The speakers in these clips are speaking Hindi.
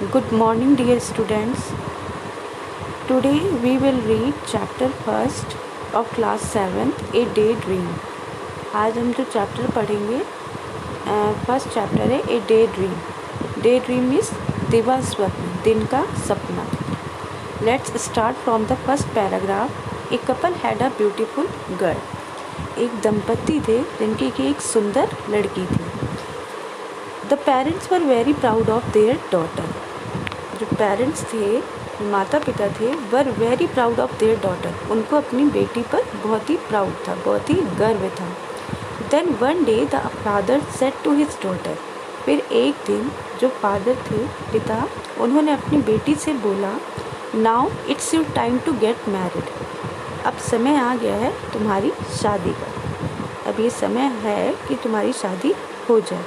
Good morning, dear students. Today we will read chapter first of class 7, A Daydream. आज हम जो चैप्टर पढ़ेंगे फर्स्ट चैप्टर है a day dream. Day dream is दिवा स्वप्न, दिन का सपना. Let's start from the first paragraph. A couple had a beautiful girl. एक दंपति थे जिनकी की एक सुंदर लड़की थी. The parents were very proud of their daughter. जो पेरेंट्स थे, माता पिता थे, were very proud of their daughter. उनको अपनी बेटी पर बहुत ही प्राउड था, बहुत ही गर्व था. Then one day the father said to his daughter. फिर एक दिन जो फादर थे, पिता, उन्होंने अपनी बेटी से बोला, now it's your time to get married. अब समय आ गया है तुम्हारी शादी का. अब ये समय है कि तुम्हारी शादी हो जाए.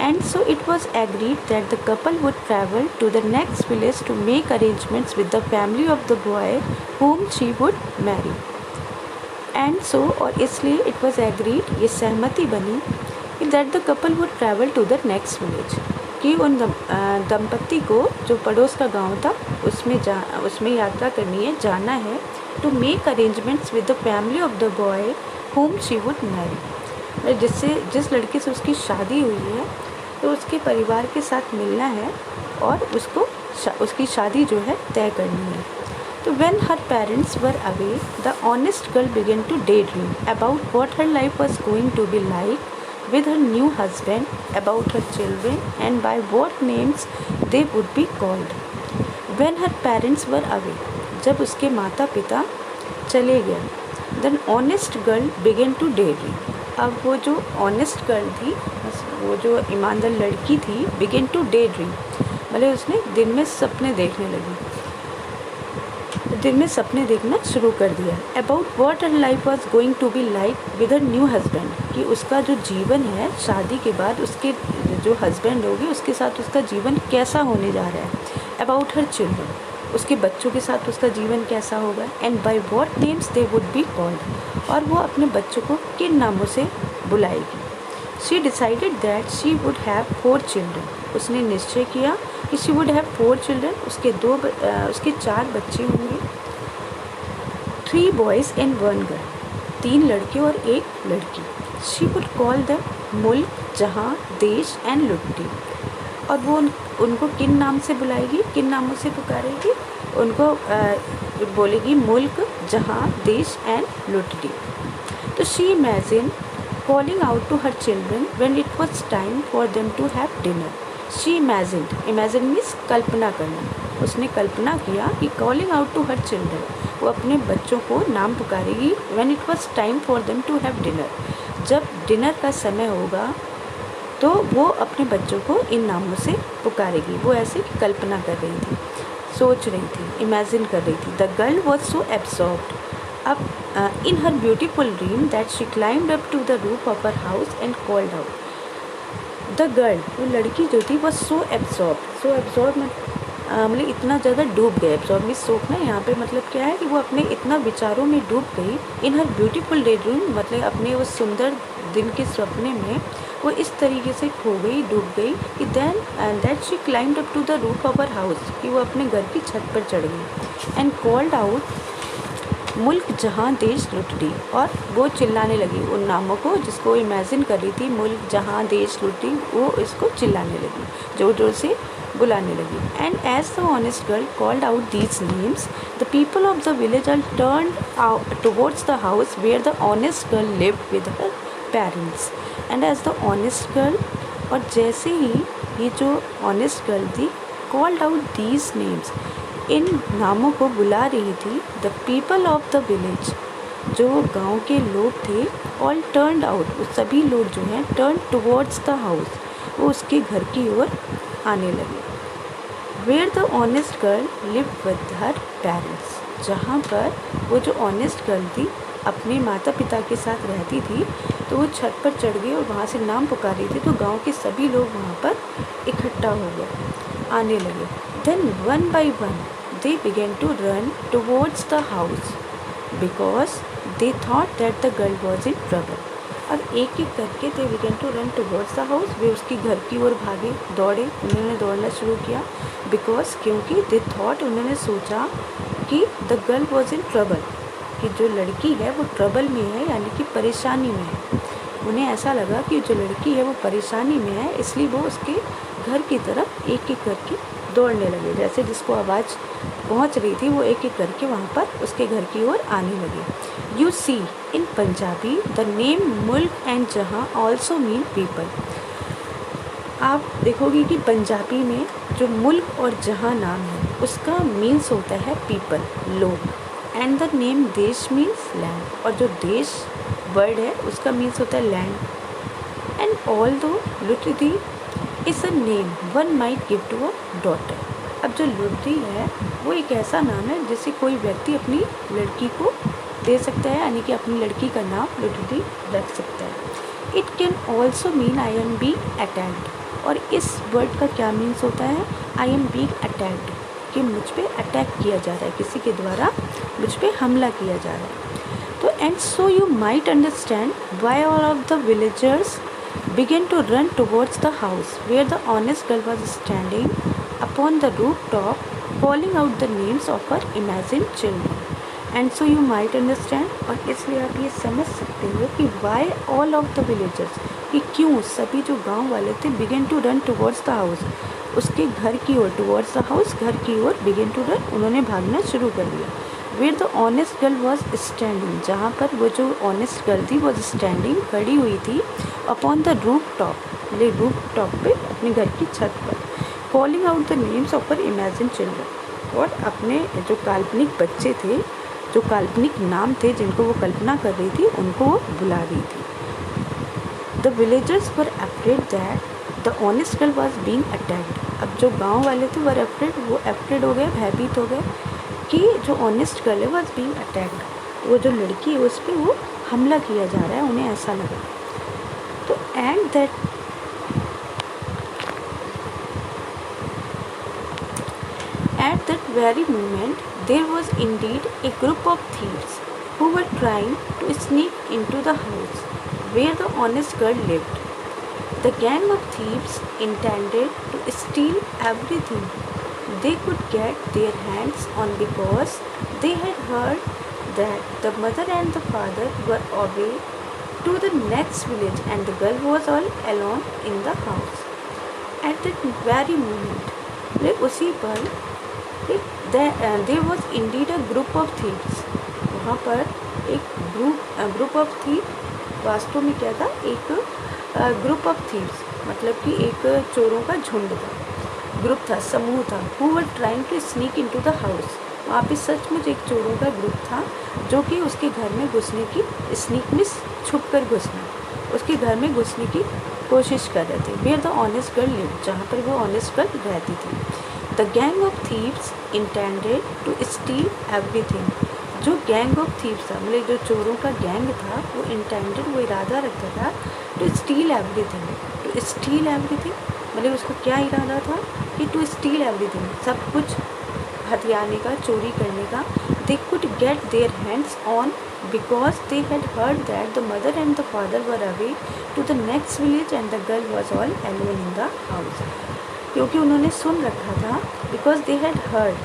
And so it was agreed that the couple would travel to the next village to make arrangements with the family of the boy whom she would marry. And so और इसलिए it was agreed, ये सहमति बनी that the couple would travel to the next village, कि उन दंपति को जो पड़ोस का गांव था उसमें यात्रा करनी है, जाना है, to make arrangements with the family of the boy whom she would marry. जिस लड़के से उसकी शादी हुई है तो उसके परिवार के साथ मिलना है और उसकी शादी जो है तय करनी है. तो when her parents were away, the honest girl began to daydream about what her life was going to be like with her new husband, about her children and by what names they would be called. When her parents were away, जब उसके माता पिता चले गए, then honest girl began to daydream. अब वो जो ऑनेस्ट गर्ल थी, वो जो ईमानदार लड़की थी, बिगिन टू डे ड्रीम, मतलब उसने दिन में सपने देखने लगी, दिन में सपने देखना शुरू कर दिया. About what her life was going to be like with her new husband, कि उसका जो जीवन है शादी के बाद उसके जो हस्बैंड होगी उसके साथ उसका जीवन कैसा होने जा रहा है. अबाउट हर चिल्ड्रन, उसके बच्चों के साथ उसका जीवन कैसा होगा. And by what names they would be called, और वो अपने बच्चों को किन नामों से बुलाएगी. She decided that she would have 4 children. उसने निश्चय किया कि शी वुड हैव 4 चिल्ड्रन. उसके 4 बच्चे होंगे. 3 बॉयज़ एंड 1 गर्ल, 3 लड़के और 1 लड़की. शी वुड कॉल द मुल्क, जहाँ, देश एंड लुट्टी. और वो उनको किन नाम से बुलाएगी, किन नामों से पुकारेगी. उनको बोलेगी मुल्क, जहाँ, देश एंड लुट्टी. तो she imagine calling out to her children when it was time for them to have dinner. She imagine means कल्पना करना. उसने कल्पना किया कि calling out to her children, वो अपने बच्चों को नाम पुकारेगी. When it was time for them to have dinner, जब डिनर का समय होगा तो वो अपने बच्चों को इन नामों से पुकारेगी. वो ऐसे कल्पना कर रही थी, सोच रही थी, इमेजिन कर रही थी. The girl was so absorbed अब in her beautiful dream that she climbed up to the roof of her house and called out. The girl, वो लड़की जो थी, वह सो एब्सॉर्ब मतलब इतना ज़्यादा डूब गए. एब्सॉर्ब मीन्स सोचना. यहाँ पे मतलब क्या है कि वो अपने इतना विचारों में डूब गई. इन हर ब्यूटीफुल डे ड्रीम, मतलब अपने उस सुंदर दिन के सपने में वो इस तरीके से खो गई, डूब गई कि that she climbed up to the roof of her house, कि वो अपने घर की छत पर चढ़ गई. एंड कॉल्ड आउट मुल्क, जहाँ, देश, लुट्टी. और वो चिल्लाने लगी उन नामों को जिसको इमेजिन कर रही थी, मुल्क, जहाँ, देश, लुट्टी. वो इसको चिल्लाने लगी, जोर जोर से बुलाने लगी. And as the honest girl called out these names, the people of the village are turned towards the house where the honest girl lived with her parents. And as the honest girl, और जैसे ही ये जो ऑनेस्ट गर्ल थी कॉल्ड आउट दीज नेम्स, इन नामों को बुला रही थी, the people of the village, जो गांव के लोग थे, ऑल टर्न्ड आउट, वो सभी लोग जो हैं टर्न टुवर्ड्स द हाउस, वो उसके घर की ओर आने लगे. Where the honest girl live with her parents, जहाँ पर वो जो ऑनेस्ट गर्ल थी अपने माता पिता के साथ रहती थी. तो वो छत पर चढ़ गई और वहाँ से नाम पुकार रही थी. तो गांव के सभी लोग वहाँ पर इकट्ठा हो गए, आने लगे. Then one by one they began to run towards the house because they thought that the girl was in trouble. अब एक एक करके they began to run towards the house, वे उसकी घर की ओर भागे, दौड़े, उन्होंने दौड़ना शुरू किया। बिकॉज क्योंकि दे थॉट, उन्होंने सोचा कि the girl was in trouble, कि जो लड़की है वो ट्रबल में है, यानी कि परेशानी में है। उन्हें ऐसा लगा कि जो लड़की है वो परेशानी में है, इसलिए वो उसके घर की तरफ एक एक करके दौड़ने लगे। जैसे जिसको आवाज़ पहुंच रही थी वो एक एक करके वहाँ पर उसके घर की ओर आने लगे। You see in Punjabi the name mulk and jahan also mean people. आप देखोगे कि पंजाबी में जो मुल्क और जहाँ नाम है उसका मीन्स होता है पीपल, लोग, एंड द नेम देश मीन्स लैंड, और जो देश वर्ड है उसका मीन्स होता है लैंड। एंड ऑल दो लुटदी is a name one might give to a daughter. अब जो लुटदी है वो एक ऐसा नाम है जिसे कोई व्यक्ति अपनी लड़की को दे सकता है, यानी कि अपनी लड़की का नाम लुटदी रख सकता है। It can also mean I am being attacked, और इस वर्ड का क्या मीन्स होता है, आई एम बीइंग अटैक्ड, कि मुझ पे अटैक किया जा रहा है, किसी के द्वारा मुझ पे हमला किया जा रहा है। तो and so you might understand why all of the villagers began to run towards the house where the honest girl was standing upon the rooftop calling out the names of her imagined children. And so you might understand, और इसलिए आप ये समझ सकते हो कि why all of the villagers, कि क्यों सभी जो गांव वाले थे began to run towards the house, उसके घर की ओर, towards the house, घर की ओर began to run, उन्होंने भागना शुरू कर दिया। Where the honest girl was standing, जहाँ पर वो जो honest girl थी was standing, खड़ी हुई थी, upon the rooftop, मतलब rooftop पे अपने घर की छत पर, calling out the names of her imagined children, और अपने जो काल्पनिक बच्चे थे, जो काल्पनिक नाम थे जिनको वो कल्पना कर रही थी, उनको वो बुला रही थी। The villagers were afraid that the honest girl was being attacked. अब जो गांव वाले थे were afraid, वो afraid हो गए, भयभीत हो गए कि जो ऑनेस्ट गर्ल है वॉज बीइंग अटैक्ड, वो जो लड़की है उस पर वो हमला किया जा रहा है, उन्हें ऐसा लगा। तो at that very moment there was indeed a group of thieves who were trying to sneak into the house where the honest girl lived. The gang of thieves intended to steal everything they could get their hands on, because they had heard that the mother and the father were away to the next village and the girl was all alone in the house. At that very moment, like उसी पर there was indeed a group of thieves, वहाँ पर एक group of thieves वास्तव में क्या था, एक group of thieves मतलब कि एक चोरों का झुंड था, ग्रुप था, समूह था। Who were trying to sneak into the house, वहाँ पे सचमुच एक चोरों का ग्रुप था जो कि उसके घर में घुसने की, स्नीक में छुप कर घुसना, उसके घर में घुसने की कोशिश कर रहे थे। Where the honest girl live, जहाँ पर वो ऑनेस्ट गर्ल रहती थी। The gang of thieves intended to steal everything, जो गैंग ऑफ थीव्स था, मतलब जो चोरों का गैंग था, वो इंटेंडेड, वो इरादा रखता था to steal everything. To steal everything मतलब उसका क्या इरादा था कि टू स्टील एवरीथिंग, सब कुछ हथियाने का, चोरी करने का। They could get their hands on because they had heard that the mother and the father were away to the next village and the girl was all alone in the house. क्योंकि उन्होंने सुन रखा था, because they had heard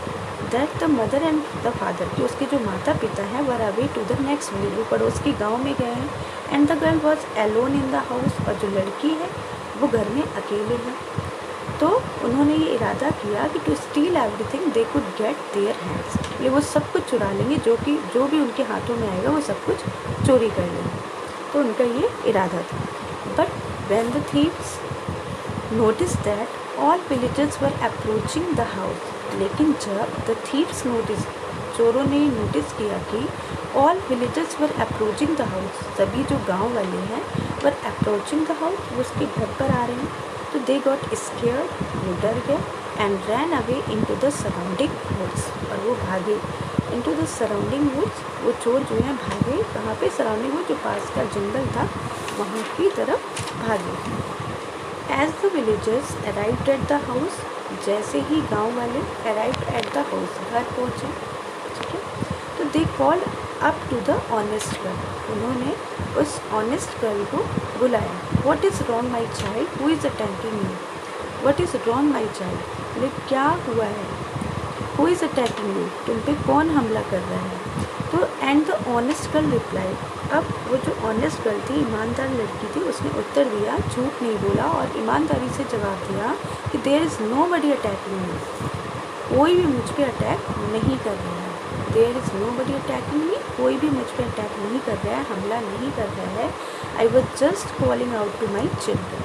that the mother and the father, कि उसके जो माता पिता हैं were away to the next village, वो पड़ोस के गाँव में गए हैं, and the girl was Elon in the house, और जो लड़की है वो घर में अकेले है। तो उन्होंने ये इरादा किया कि to steal everything they could get their hands, ये वो सब कुछ चुरा लेंगे, जो भी उनके हाथों में आएगा वो सब कुछ चोरी कर लेंगे। तो उनका ये इरादा था। But when the thieves notice that all villagers were approaching the house, लेकिन जब द थीव्स नोटिस, चोरों ने नोटिस किया कि all villagers were approaching the house, सभी जो गांव वाले हैं वर अप्रोचिंग द हाउस, वो उसके घर पर आ रहे हैं, तो दे गॉट स्केयर्ड, वो डर गए, and ran away into the surrounding woods, और वो भागे इनटू द सराउंडिंग वुड्स, वो चोर जो हैं भागे कहाँ पे, सराउंडिंग वुड, जो पास का जंगल था वहाँ की तरफ भागे। As the villagers arrived at the house, जैसे ही गाँव वाले अराइव्ड एट द हाउस, घर पहुँचे, ठीक है। तो they called up to the honest girl, उन्होंने उस ऑनेस्ट गर्ल को बुलाया. What is wrong my child, who is attacking you. What is wrong my child, बोले क्या हुआ है. हु इज़ अटैकिंग यू, तुम पे कौन हमला कर रहा है. तो and the honest girl replied, अब वो जो ऑनेस्ट गर्ल थी, ईमानदार लड़की थी, उसने उत्तर दिया, झूठ नहीं बोला और ईमानदारी से जवाब दिया कि there is nobody attacking me, कोई भी मुझ पे अटैक नहीं कर रहा है. There is nobody attacking me, कोई भी मुझ पे अटैक नहीं कर रहा है, हमला नहीं कर रहा है. I was just calling out to my children,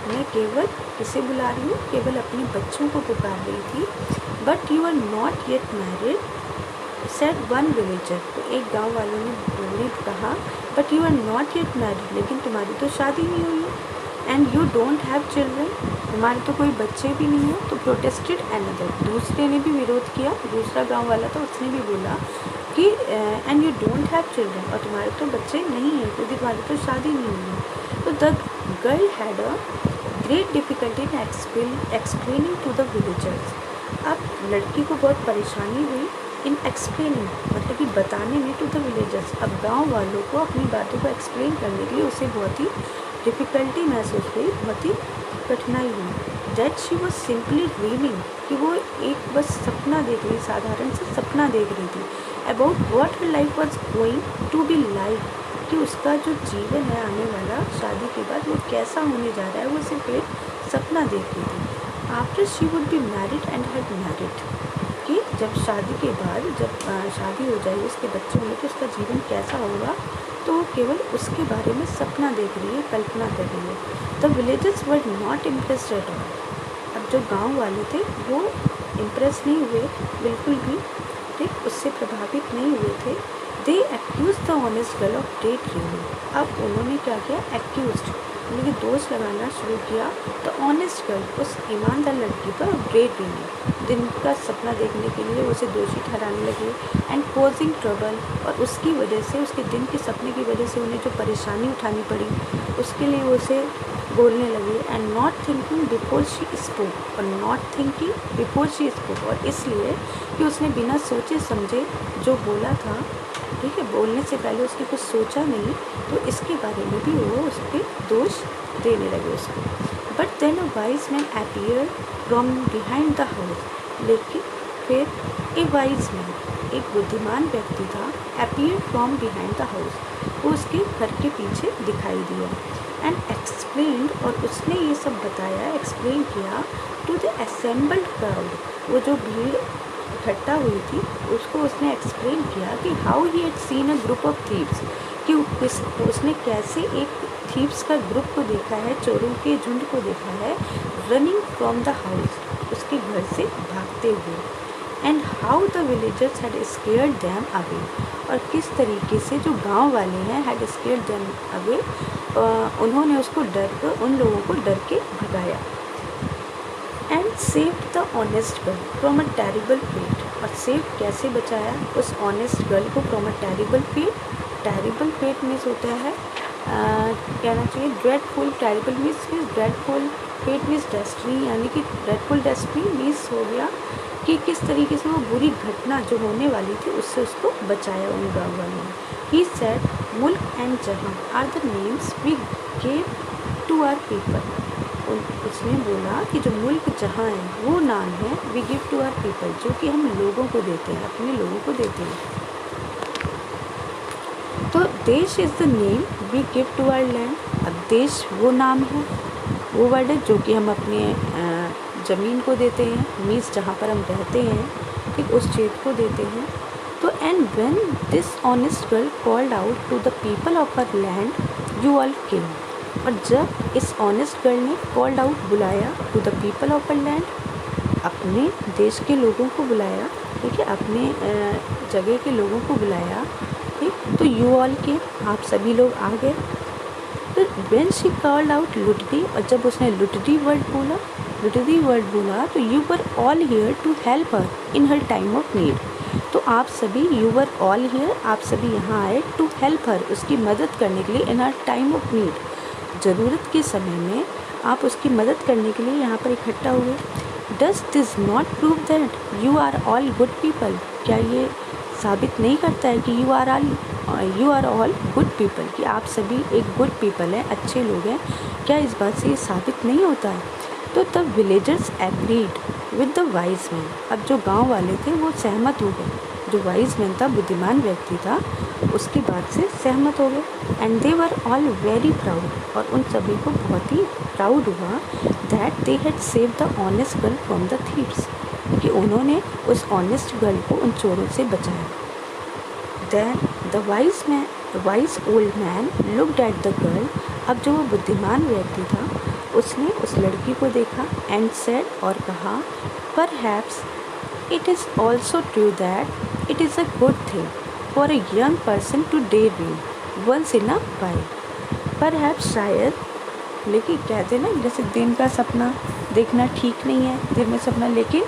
मैं केवल किसे बुला रही हूँ, केवल अपने बच्चों को पुकार रही थी. But you are not yet married, said one villager, तो एक गांव वालों ने कहा, but you are not yet married, लेकिन तुम्हारी तो शादी नहीं हुई है. And you don't have children, तुम्हारे तो कोई बच्चे भी नहीं हो. तो प्रोटेस्टेड अनदर, दूसरे ने भी विरोध किया, दूसरा गांव वाला था, उसने भी बोला कि and you don't have children, और तुम्हारे तो बच्चे नहीं हैं क्योंकि तुम्हारी तो शादी नहीं हुई है. तो the girl had a great difficulty in explaining to the villagers, अब लड़की को बहुत परेशानी हुई इन एक्सप्लेनिंग, मतलब कि बताने में टू द विलेजर्स, अब गांव वालों को अपनी बातों को एक्सप्लेन करने के लिए उसे बहुत ही डिफ़िकल्टी महसूस हुई, बहुत ही कठिनाई हुई. That she was simply dreaming, कि वो एक बस सपना देख रही, साधारण से सपना देख रही थी. About what her life was going to be like, कि उसका जो जीवन है आने वाला शादी के बाद वो कैसा होने जा रहा है, वो सिर्फ एक सपना देख रही थी. After she would be married and had married, कि जब शादी के बाद जब शादी हो जाएगी, उसके बच्चे होंगे तो उसका जीवन कैसा होगा, तो वो केवल उसके बारे में सपना देख रही है, कल्पना कर रही है. The villagers were not impressed at all, अब जो गांव वाले थे वो इम्प्रेस नहीं हुए बिल्कुल भी, ठीक, उससे प्रभावित नहीं हुए थे. They accuse the honest girl of day dreaming, अब उन्होंने क्या किया, एक्यूज, उन्होंने दोष लगाना शुरू किया द ऑनेस्ट गर्ल, उस ईमानदार लड़की पर डे ड्रीमिंग, दिन का सपना देखने के लिए उसे दोषी ठहराने लगे. एंड पोजिंग ट्रबल, और उसकी वजह से, उसके दिन के सपने की वजह से उन्हें जो परेशानी उठानी पड़ी, उसके लिए वो उसे बोलने लगे. And not thinking before she spoke, और not thinking before she spoke, और इसलिए कि उसने बिना सोचे समझे जो बोला था, ठीक है, बोलने से पहले उसने कुछ सोचा नहीं, तो इसके बारे में भी वो उस पर दोष देने लगे उसको. But then a wise man appear from behind the house, लेकिन फिर ए वाइज मैन, एक बुद्धिमान व्यक्ति था, appear from behind the house, वो उसके घर के पीछे दिखाई दिया. एंड एक्सप्लेन, और उसने ये सब बताया, एक्सप्लेन किया टू द असेंबल्ड क्राउड, वो जो भीड़ इकट्ठा हुई थी उसको उसने एक्सप्लेन किया कि how he had seen a group of thieves, कि उसने कैसे एक थीव्स का ग्रुप को देखा है, चोरों के झुंड को देखा है, रनिंग फ्रॉम द हाउस, उसके घर से भागते हुए. And how the villagers had scared them away, और किस तरीके से जो गांव वाले हैं हैड स्केयर्ड देम अवे, उन्होंने उसको उन लोगों को डर के भगाया. And save the honest girl from a terrible fate, और सेव कैसे बचाया उस ऑनेस्ट गर्ल को from a terrible fate. Terrible fate means होता है कहना चाहिए dreadful, terrible means dreadful, fate means destiny, यानी कि ड्रेडफुल डेस्टिनी मीन्स हो गया कि किस तरीके से वो बुरी घटना जो होने वाली थी उससे उसको बचाया उन गाँव वालों ने. ही सेड मुल्क एंड जहां are the names we give to our people, उसने बोला कि जो मुल्क जहाँ है वो नाम है we give to our people, जो कि हम लोगों को देते हैं, अपने लोगों को देते हैं. तो देश is the name we give to our land, अब देश वो नाम है, वो वर्ड है जो कि हम अपने ज़मीन को देते हैं, मीन्स जहाँ पर हम रहते हैं, ठीक, उस क्षेत्र को देते हैं. तो and when this honest girl called out to the people of our land you all came, और जब इस ऑनेस्ट गर्ल ने कॉल्ड आउट, बुलाया, to the people of a land, अपने देश के लोगों को बुलाया, ठीक है, अपने जगह के लोगों को बुलाया, ठीक, तो यू ऑल के, आप सभी लोग आ गए. तो व्हेन शी कॉल्ड आउट लुटदी, और जब उसने लुटदी वर्ड बोला, तो you were all here to help her in her time of need, तो आप सभी, यू वर ऑल हियर, आप सभी यहाँ आए, टू हेल्प हर, उसकी मदद करने के लिए, इन हर टाइम ऑफ नीड, ज़रूरत के समय में आप उसकी मदद करने के लिए यहाँ पर इकट्ठा हुए. Does this not prove that you are all good people, क्या ये साबित नहीं करता है कि you are all good people, कि आप सभी एक गुड पीपल हैं, अच्छे लोग हैं। क्या इस बात से ये साबित नहीं होता है? तो तब villagers agreed with the wise man. अब जो गांव वाले थे वो सहमत हो गए, जो वाइज मैन था, बुद्धिमान व्यक्ति था, उसकी बात से सहमत हो गए। And they were all very proud, और उन सभी को बहुत ही प्राउड हुआ that they had save the honest girl from the thieves, कि उन्होंने उस ऑनेस्ट गर्ल को उन चोरों से बचाया। Then the wise old man looked at the girl. अब जो वो बुद्धिमान व्यक्ति था उसने उस लड़की को देखा एंड सेड, और कहा, perhaps it is also true that it is a good thing for a young person today dream once in a while. Perhaps शायद, लेकिन कहते ना जैसे दिन का सपना देखना ठीक नहीं है, दिन में सपना, लेकिन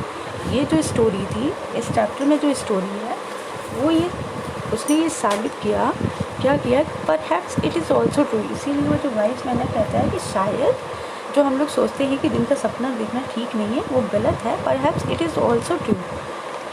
ये जो स्टोरी थी, इस चैप्टर में जो स्टोरी है वो ये उसने ये साबित किया, क्या किया, perhaps it is also true. इसीलिए वो जो वाइज मैन कहता है कि शायद जो हम लोग सोचते हैं कि दिन का सपना देखना ठीक नहीं है वो गलत है। Perhaps it is also true,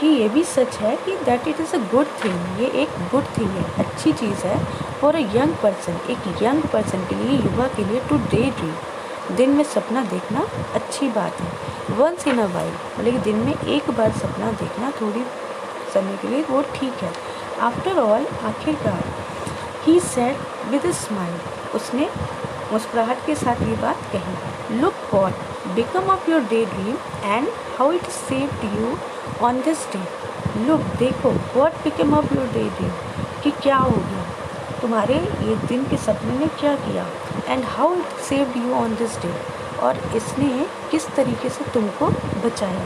कि ये भी सच है कि that it is a good thing, ये एक गुड थिंग है, अच्छी चीज़ है। फॉर अ यंग पर्सन, एक यंग पर्सन के लिए, युवा के लिए, टू डे ड्रीम, दिन में सपना देखना अच्छी बात है। वंस इन अ वाइल, मतलब कि दिन में एक बार सपना देखना थोड़ी समय के लिए वो ठीक है। आफ्टर ऑल, आखिरकार, he said with a smile, उसने मुस्कुराहट के साथ ये बात कही, look what become of your day dream and how it saved you on this day. Look, देखो, what become of your day dream, कि क्या हो गया, तुम्हारे ये दिन के सपने ने क्या किया, and how it saved you on this day, और इसने किस तरीके से तुमको बचाया।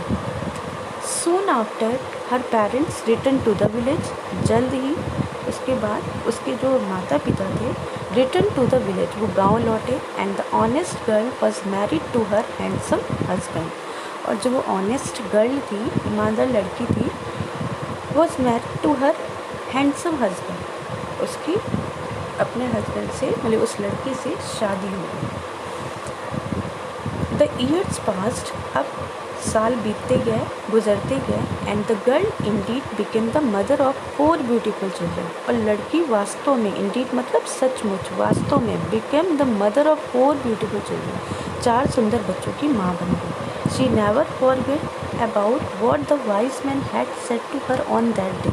Soon after her parents return to the village, जल्द ही उसके बाद उसके जो माता पिता थे रिटर्न टू द विलेज, वो गांव लौटे। And the honest girl was married to her handsome husband, और जो वो ऑनेस्ट गर्ल थी, ईमानदार लड़की थी, was married to her handsome husband, उसकी अपने हस्बैंड से, मतलब उस लड़की से शादी हो गई। द ईयर्स पास्ट, अब साल बीतते गए, गुजरते गए। And the girl indeed became the mother of 4 beautiful children, और लड़की वास्तव में, इंडीड मतलब सचमुच, वास्तव में, became the mother of 4 beautiful children, 4 सुंदर बच्चों की माँ बन गई। She never forget about what the wise man had said to her on that day.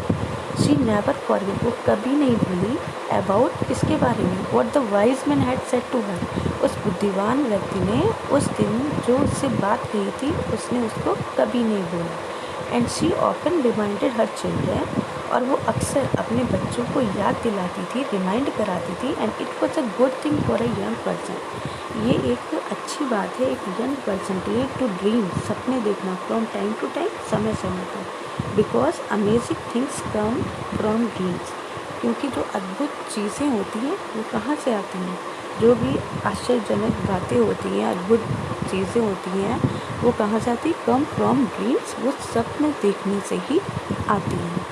She never forget, वो कभी नहीं भूली, अबाउट, इसके बारे में, what the wise man had said to हर, उस बुद्धिमान व्यक्ति ने उस दिन जो उससे बात कही थी उसने उसको कभी नहीं भूला। And she often reminded her children, और वो अक्सर अपने बच्चों को याद दिलाती थी, रिमाइंड कराती थी। And it was a good thing for a young person, ये एक अच्छी बात है एक यंग पर्सन के लिए, टू ड्रीम, सपने देखना, फ्रॉम टाइम टू टाइम, समय समय पर, because amazing things come from dreams, क्योंकि जो अद्भुत चीज़ें होती हैं वो कहाँ से आती हैं, जो भी आश्चर्यजनक बातें होती हैं, अद्भुत चीज़ें होती हैं, वो कहाँ से आती, कम फ्रॉम ड्रीम्स, वो सपने देखने से ही आती हैं।